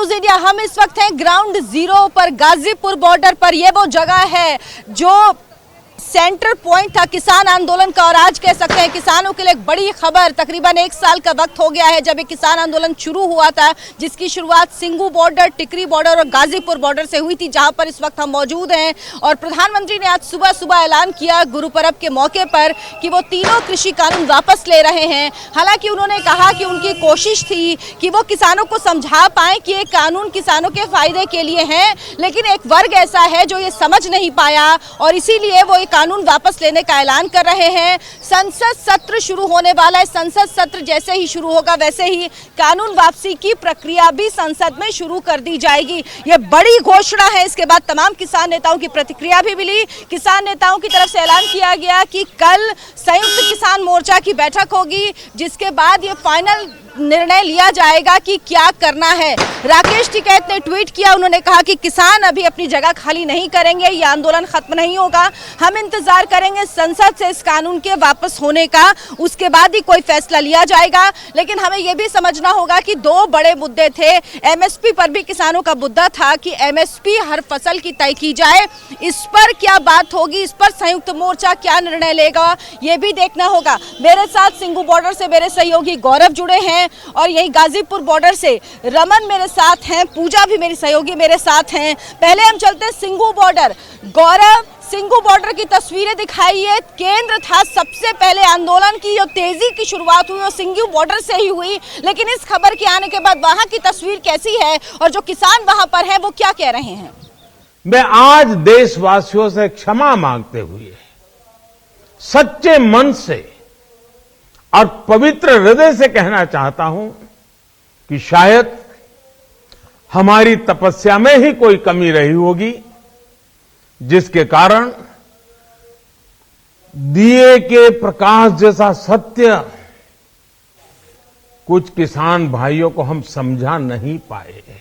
News India. हम इस वक्त हैं ग्राउंड जीरो पर, गाजीपुर बॉर्डर पर। यह वो जगह है जो सेंटर पॉइंट था किसान आंदोलन का, और आज कह सकते हैं किसानों के लिए एक बड़ी खबर। तकरीबन 1 साल का वक्त हो गया है जब ये किसान आंदोलन शुरू हुआ था, जिसकी शुरुआत सिंगू बॉर्डर, टिकरी बॉर्डर और गाजीपुर बॉर्डर से हुई थी, जहां पर इस वक्त हम मौजूद हैं। और प्रधानमंत्री ने आज सुबह सुबह ऐलान किया गुरु पर्व के मौके पर कि वो तीनों कृषि कानून वापस ले रहे हैं। हालांकि उन्होंने कहा कि उनकी कोशिश थी कि वो किसानों को समझा पाए कि ये कानून किसानों के फायदे के लिए हैं, लेकिन एक वर्ग ऐसा है जो ये समझ नहीं पाया और इसीलिए वो कानून वापस लेने का ऐलान कर रहे हैं। संसद सत्र शुरू होने वाला है। संसद सत्र जैसे ही शुरू होगा वैसे ही कानून वापसी की प्रक्रिया भी संसद में शुरू कर दी जाएगी। ये बड़ी घोषणा है। इसके बाद तमाम किसान नेताओं की प्रतिक्रिया भी मिली। किसान नेताओं की तरफ से ऐलान किया गया कि कल संयुक्त किसान मोर्चा की बैठक होगी, जिसके बाद ये फाइनल निर्णय लिया जाएगा कि क्या करना है। राकेश टिकैत ने ट्वीट किया, उन्होंने कहा कि किसान अभी अपनी जगह खाली नहीं करेंगे, ये आंदोलन खत्म नहीं होगा, हम इंतजार करेंगे संसद से इस कानून के वापस होने का, उसके बाद ही कोई फैसला लिया जाएगा। लेकिन हमें यह भी समझना होगा कि 2 बड़े मुद्दे थे। एमएसपी पर भी किसानों का मुद्दा था कि एमएसपी हर फसल की तय की जाए, इस पर क्या बात होगी, इस पर संयुक्त मोर्चा क्या निर्णय लेगा, ये भी देखना होगा। मेरे साथ सिंगू बॉर्डर से मेरे सहयोगी गौरव जुड़े हैं और यही गाजीपुर बॉर्डर से रमन मेरे साथ हैं, पूजा भी मेरी सहयोगी मेरे साथ हैं। पहले हम चलते हैं सिंगू बॉर्डर। गौरव, सिंगू बॉर्डर की तस्वीरें दिखाइए। केंद्र था सबसे पहले आंदोलन की, जो तेजी की शुरुआत हुई वो सिंगू बॉर्डर से ही हुई, लेकिन इस खबर के आने के बाद वहां की तस्वीर कैसी है और जो किसान वहां पर हैं वो क्या कह रहे हैं? मैं आज देशवासियों से क्षमा मांगते हुए सच्चे मन से और पवित्र हृदय से कहना चाहता हूं कि शायद हमारी तपस्या में ही कोई कमी रही होगी, जिसके कारण दिए के प्रकाश जैसा सत्य कुछ किसान भाइयों को हम समझा नहीं पाए।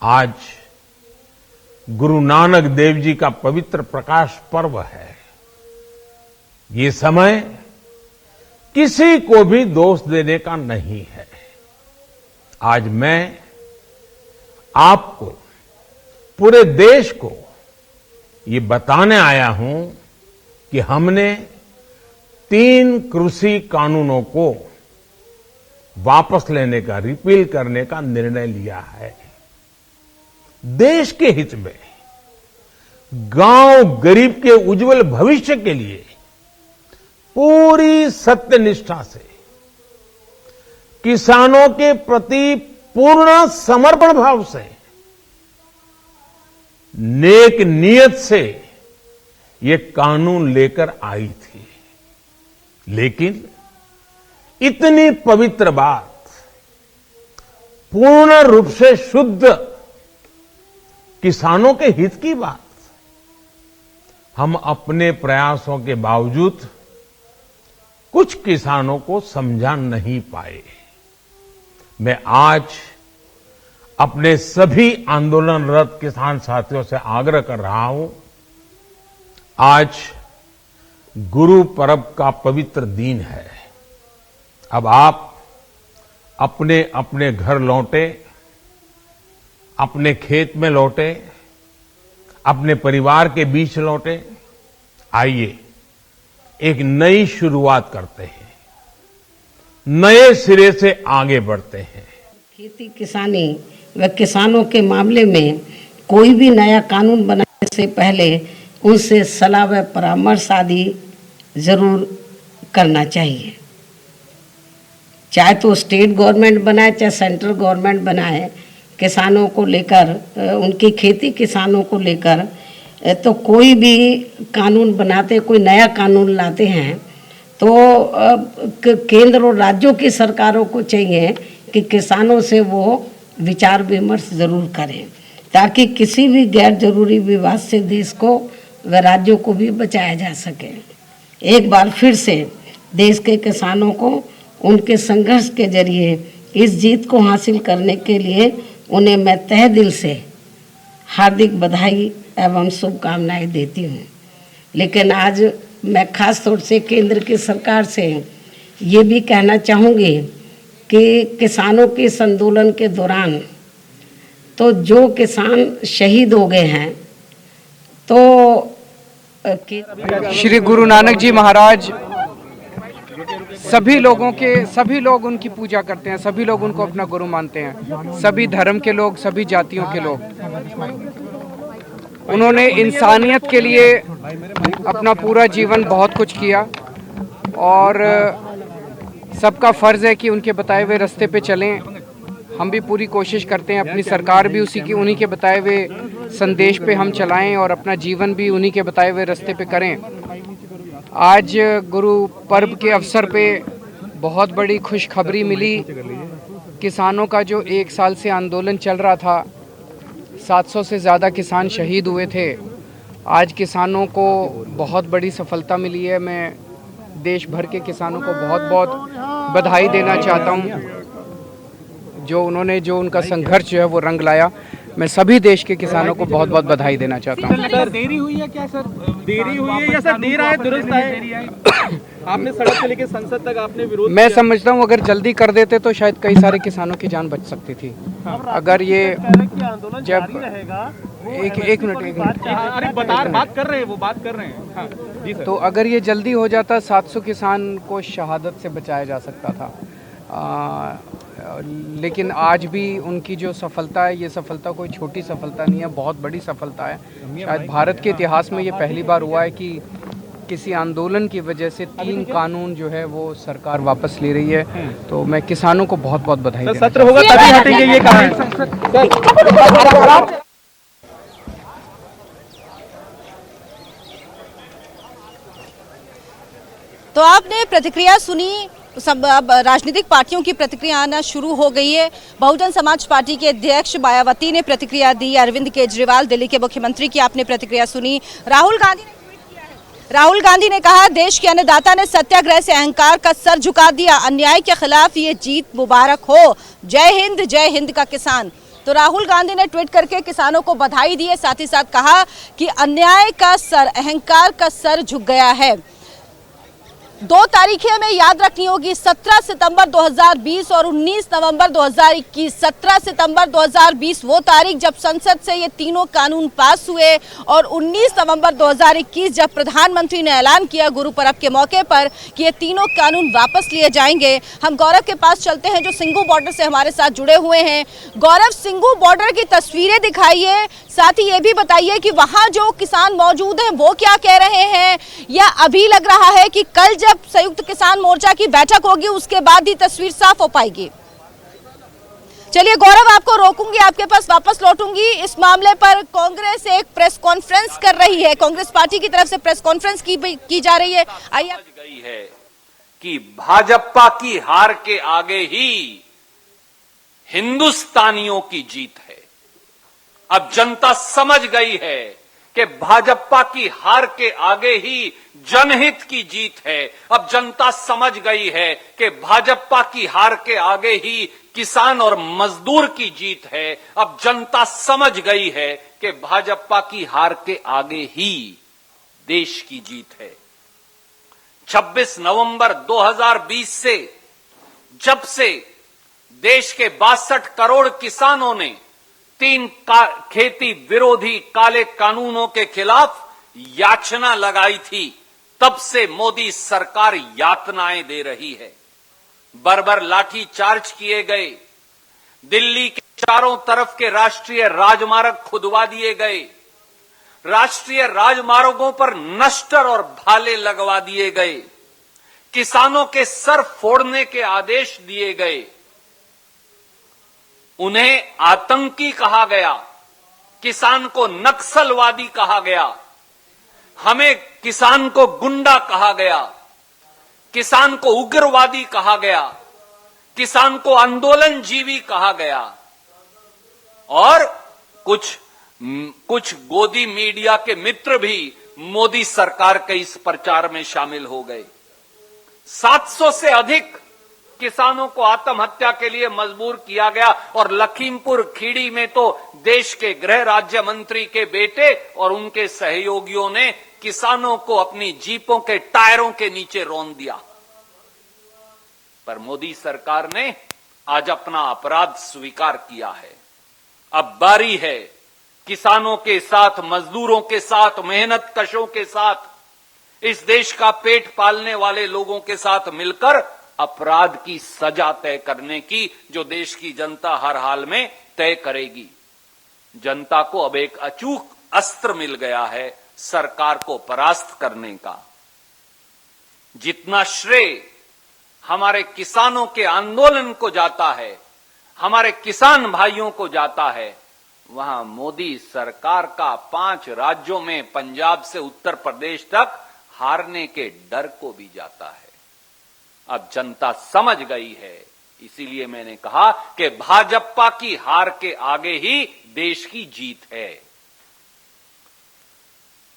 आज गुरु नानक देव जी का पवित्र प्रकाश पर्व है। ये समय किसी को भी दोष देने का नहीं है। आज मैं आपको, पूरे देश को ये बताने आया हूं कि हमने 3 कृषि कानूनों को वापस लेने का, रिपील करने का निर्णय लिया है। देश के हित में, गांव गरीब के उज्जवल भविष्य के लिए पूरी सत्यनिष्ठा से, किसानों के प्रति पूर्ण समर्पण भाव से, नेक नियत से ये कानून लेकर आई थी। लेकिन इतनी पवित्र बात, पूर्ण रूप से शुद्ध किसानों के हित की बात, हम अपने प्रयासों के बावजूद कुछ किसानों को समझा नहीं पाए। मैं आज अपने सभी आंदोलनरत किसान साथियों से आग्रह कर रहा हूं, आज गुरु पर्व का पवित्र दिन है। अब आप अपने अपने घर लौटे, अपने खेत में लौटे, अपने परिवार के बीच लौटे। आइए एक नई शुरुआत करते हैं, नए सिरे से आगे बढ़ते हैं। खेती किसानी व किसानों के मामले में कोई भी नया कानून बनाने से पहले उनसे सलाह व परामर्श आदि जरूर करना चाहिए। चाहे तो स्टेट गवर्नमेंट बनाए चाहे सेंट्रल गवर्नमेंट बनाए, किसानों को लेकर, उनकी खेती किसानों को लेकर तो कोई भी कानून बनाते, कोई नया कानून लाते हैं तो केंद्र और राज्यों की सरकारों को चाहिए कि किसानों से वो विचार विमर्श जरूर करें, ताकि किसी भी गैर जरूरी विवाद से देश को व राज्यों को भी बचाया जा सके। एक बार फिर से देश के किसानों को उनके संघर्ष के जरिए इस जीत को हासिल करने के लिए उन्हें मैं तहे दिल से हार्दिक बधाई एवं शुभकामनाएं देती हूँ। लेकिन आज मैं खास तौर से केंद्र की सरकार से ये भी कहना चाहूँगी कि किसानों के इस आंदोलन के दौरान तो जो किसान शहीद हो गए हैं तो श्री गुरु नानक जी महाराज सभी लोग उनकी पूजा करते हैं, सभी लोग उनको अपना गुरु मानते हैं, सभी धर्म के लोग, सभी जातियों के लोग। उन्होंने इंसानियत के लिए अपना पूरा जीवन बहुत कुछ किया और सबका फर्ज है कि उनके बताए हुए रास्ते पे चलें। हम भी पूरी कोशिश करते हैं, अपनी सरकार भी उन्हीं के बताए हुए संदेश पे हम चलाएं और अपना जीवन भी उन्हीं के बताए हुए रास्ते पे करें। आज गुरु पर्व के अवसर पे बहुत बड़ी खुशखबरी मिली। किसानों का जो 1 साल से आंदोलन चल रहा था, 700 से ज़्यादा किसान शहीद हुए थे। आज किसानों को बहुत बड़ी सफलता मिली है। मैं देश भर के किसानों को बहुत बहुत बधाई देना चाहता हूँ। जो उनका संघर्ष जो है वो रंग लाया। मैं सभी देश के किसानों को बहुत बहुत बधाई देना चाहता हूँ। सर देरी हुई है क्या सर? देरी हुई है या सर देर आए दुरुस्त आए? आपने सड़क से लेकर संसद तक आपने विरोध मैं समझता हूँ अगर जल्दी कर देते तो शायद कई सारे किसानों की जान बच सकती थी। अगर ये जब एक मिनट अरे बात कर रहे हैं, वो बात कर रहे हैं। हाँ, जी सर। तो अगर ये जल्दी हो जाता 700 किसान को शहादत से बचाया जा सकता था। लेकिन आज भी उनकी जो सफलता है, ये सफलता कोई छोटी सफलता नहीं है, बहुत बड़ी सफलता है। शायद भारत के इतिहास में ये पहली बार हुआ है कि किसी आंदोलन की वजह से 3 कानून जो है वो सरकार वापस ले रही है। तो मैं किसानों को बहुत बहुत बधाई देना सत्र होगा तभी हटेंगे, ये कहा है। तो आपने प्रतिक्रिया सुनी। सब अब राजनीतिक पार्टियों की प्रतिक्रिया आना शुरू हो गई है। बहुजन समाज पार्टी के अध्यक्ष मायावती ने प्रतिक्रिया दी, अरविंद केजरीवाल दिल्ली के मुख्यमंत्री की आपने प्रतिक्रिया सुनी। राहुल गांधी ने कहा, देश के अन्नदाता ने सत्याग्रह से अहंकार का सर झुका दिया, अन्याय के खिलाफ ये जीत मुबारक हो, जय हिंद का किसान। तो राहुल गांधी ने ट्वीट करके किसानों को बधाई दी है, साथ ही साथ कहा कि अन्याय का सर, अहंकार का सर झुक गया है। 2 तारीखें हमें याद रखनी होगी, 17 सितंबर 2020 और 19 नवंबर 2021। 17 सितंबर 2020 वो तारीख जब संसद से ये तीनों कानून पास हुए और 19 नवंबर 2021 जब प्रधानमंत्री ने ऐलान किया गुरु पर्व के मौके पर कि ये तीनों कानून वापस लिए जाएंगे। हम गौरव के पास चलते हैं जो सिंघू बॉर्डर से हमारे साथ जुड़े हुए हैं। गौरव, सिंघू बॉर्डर की तस्वीरें दिखाइए, साथ ही ये भी बताइए कि वहाँ जो किसान मौजूद हैं वो क्या कह रहे हैं, या अभी लग रहा है कि कल जब संयुक्त किसान मोर्चा की बैठक होगी उसके बाद ही तस्वीर साफ हो पाएगी। चलिए गौरव, आपको रोकूंगी, आपके पास वापस लौटूंगी। इस मामले पर कांग्रेस एक प्रेस कॉन्फ्रेंस कर रही है, कांग्रेस पार्टी की तरफ से प्रेस कॉन्फ्रेंस की जा रही है। आइए। गई है कि भाजपा की हार के आगे ही हिंदुस्तानियों की जीत है। अब जनता समझ गई है कि भाजपा की हार के आगे ही जनहित की जीत है। अब जनता समझ गई है कि भाजपा की हार के आगे ही किसान और मजदूर की जीत है। अब जनता समझ गई है कि भाजपा की हार के आगे ही देश की जीत है। 26 नवंबर 2020 से जब से देश के 62 करोड़ किसानों ने 3 खेती विरोधी काले कानूनों के खिलाफ याचना लगाई थी, तब से मोदी सरकार यातनाएं दे रही है। बर्बर लाठी चार्ज किए गए, दिल्ली के चारों तरफ के राष्ट्रीय राजमार्ग खुदवा दिए गए, राष्ट्रीय राजमार्गों पर नश्तर और भाले लगवा दिए गए, किसानों के सर फोड़ने के आदेश दिए गए, उन्हें आतंकी कहा गया, किसान को नक्सलवादी कहा गया, हमें किसान को गुंडा कहा गया, किसान को उग्रवादी कहा गया, किसान को आंदोलनजीवी कहा गया और कुछ गोदी मीडिया के मित्र भी मोदी सरकार के इस प्रचार में शामिल हो गए। 700 से अधिक किसानों को आत्महत्या के लिए मजबूर किया गया और लखीमपुर खीरी में तो देश के गृह राज्य मंत्री के बेटे और उनके सहयोगियों ने किसानों को अपनी जीपों के टायरों के नीचे रौंद दिया। पर मोदी सरकार ने आज अपना अपराध स्वीकार किया है। अब बारी है किसानों के साथ, मजदूरों के साथ, मेहनत कशों के साथ, इस देश का पेट पालने वाले लोगों के साथ मिलकर अपराध की सजा तय करने की, जो देश की जनता हर हाल में तय करेगी। जनता को अब एक अचूक अस्त्र मिल गया है सरकार को परास्त करने का। जितना श्रेय हमारे किसानों के आंदोलन को जाता है, हमारे किसान भाइयों को जाता है, वहां मोदी सरकार का 5 राज्यों में पंजाब से उत्तर प्रदेश तक हारने के डर को भी जाता है। अब जनता समझ गई है, इसीलिए मैंने कहा कि भाजपा की हार के आगे ही देश की जीत है।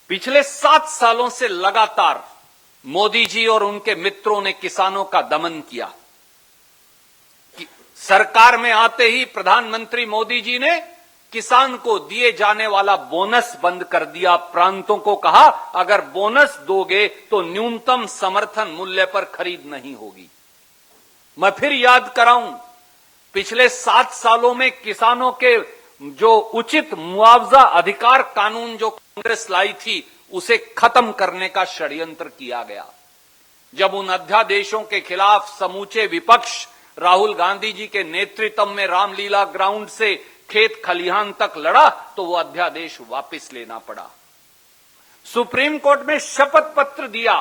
पिछले 7 सालों से लगातार मोदी जी और उनके मित्रों ने किसानों का दमन किया। सरकार में आते ही प्रधानमंत्री मोदी जी ने किसान को दिए जाने वाला बोनस बंद कर दिया। प्रांतों को कहा, अगर बोनस दोगे तो न्यूनतम समर्थन मूल्य पर खरीद नहीं होगी। मैं फिर याद कराऊं, पिछले 7 सालों में किसानों के जो उचित मुआवजा अधिकार कानून जो कांग्रेस लाई थी, उसे खत्म करने का षड्यंत्र किया गया। जब उन अध्यादेशों के खिलाफ समूचे विपक्ष राहुल गांधी जी के नेतृत्व में रामलीला ग्राउंड से खेत खलिहान तक लड़ा, तो वो अध्यादेश वापस लेना पड़ा। सुप्रीम कोर्ट में शपथ पत्र दिया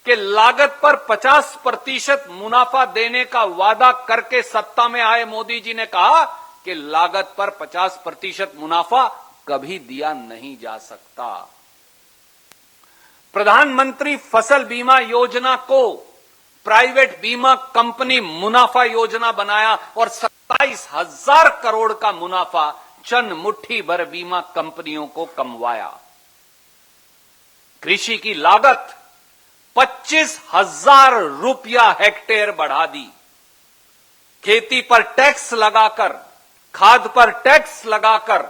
कि लागत पर 50% मुनाफा देने का वादा करके सत्ता में आए मोदी जी ने कहा कि लागत पर 50% मुनाफा कभी दिया नहीं जा सकता। प्रधानमंत्री फसल बीमा योजना को प्राइवेट बीमा कंपनी मुनाफा योजना बनाया और 27,000 करोड़ का मुनाफा चंद मुट्ठी भर बीमा कंपनियों को कमवाया। कृषि की लागत 25,000 रुपया हेक्टेयर बढ़ा दी। खेती पर टैक्स लगाकर, खाद पर टैक्स लगाकर,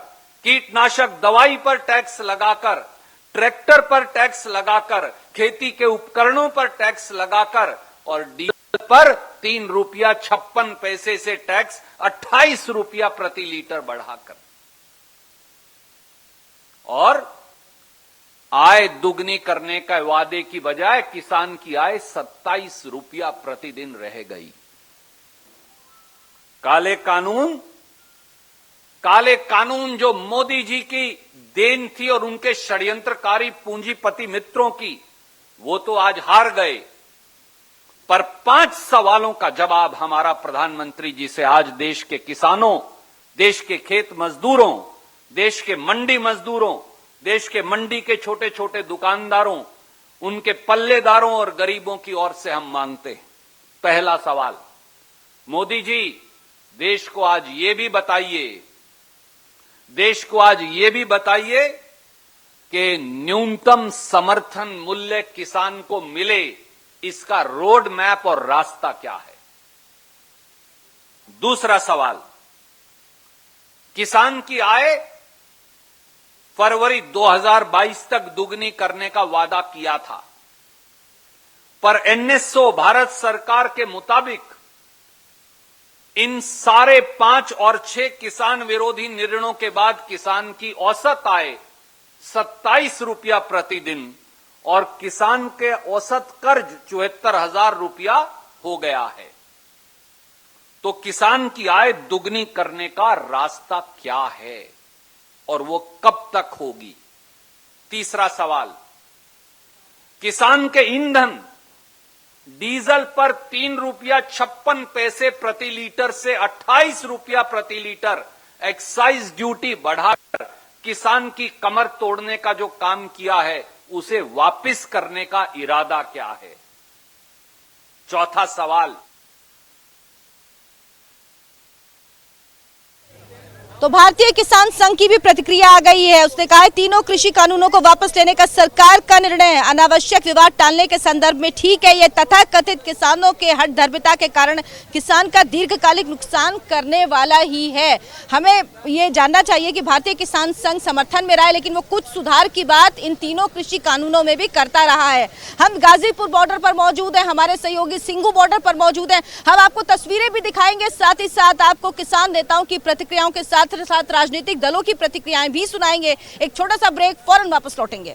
कीटनाशक दवाई पर टैक्स लगाकर, ट्रैक्टर पर टैक्स लगाकर, खेती के उपकरणों पर टैक्स लगाकर और डीजल पर 3 रुपया 56 पैसे से टैक्स 28 रुपया प्रति लीटर बढ़ाकर, और आय दुगनी करने का वादे की बजाय किसान की आय 27 रुपया प्रतिदिन रह गई। काले कानून जो मोदी जी की देन थी और उनके षड्यंत्रकारी पूंजीपति मित्रों की, वो तो आज हार गए। पर 5 सवालों का जवाब हमारा प्रधानमंत्री जी से आज देश के किसानों, देश के खेत मजदूरों, देश के मंडी मजदूरों, देश के मंडी के छोटे छोटे दुकानदारों, उनके पल्लेदारों और गरीबों की ओर से हम मांगते हैं। पहला सवाल, मोदी जी देश को आज ये भी बताइए कि न्यूनतम समर्थन मूल्य किसान को मिले, इसका रोड मैप और रास्ता क्या है। दूसरा सवाल, किसान की आय फरवरी 2022 तक दुगनी करने का वादा किया था, पर एनएसओ भारत सरकार के मुताबिक इन सारे 5 और 6 किसान विरोधी निर्णयों के बाद किसान की औसत आय 27 रुपया प्रतिदिन और किसान के औसत कर्ज 74,000 रुपया हो गया है। तो किसान की आय दुगनी करने का रास्ता क्या है और वो कब तक होगी। तीसरा सवाल, किसान के ईंधन डीजल पर 3 रुपया 56 पैसे प्रति लीटर से 28 रुपया प्रति लीटर एक्साइज ड्यूटी बढ़ाकर किसान की कमर तोड़ने का जो काम किया है, उसे वापस करने का इरादा क्या है। चौथा सवाल, तो भारतीय किसान संघ की भी प्रतिक्रिया आ गई है। उसने कहा है तीनों कृषि कानूनों को वापस लेने का सरकार का निर्णय अनावश्यक विवाद टालने के संदर्भ में ठीक है। ये तथाकथित किसानों के हठधर्मिता के कारण किसान का दीर्घकालिक नुकसान करने वाला ही है। हमें ये जानना चाहिए कि भारतीय किसान संघ समर्थन में रहा है, लेकिन वो कुछ सुधार की बात इन तीनों कृषि कानूनों में भी करता रहा है। हम गाजीपुर बॉर्डर पर मौजूद हैं, हमारे सहयोगी सिंघू बॉर्डर पर मौजूद हैं। हम आपको तस्वीरें भी दिखाएंगे, साथ ही साथ आपको किसान नेताओं की प्रतिक्रियाओं के साथ राजनीतिक दलों की प्रतिक्रियाएं भी सुनाएंगे। एक छोटा सा ब्रेक, फौरन वापस लौटेंगे।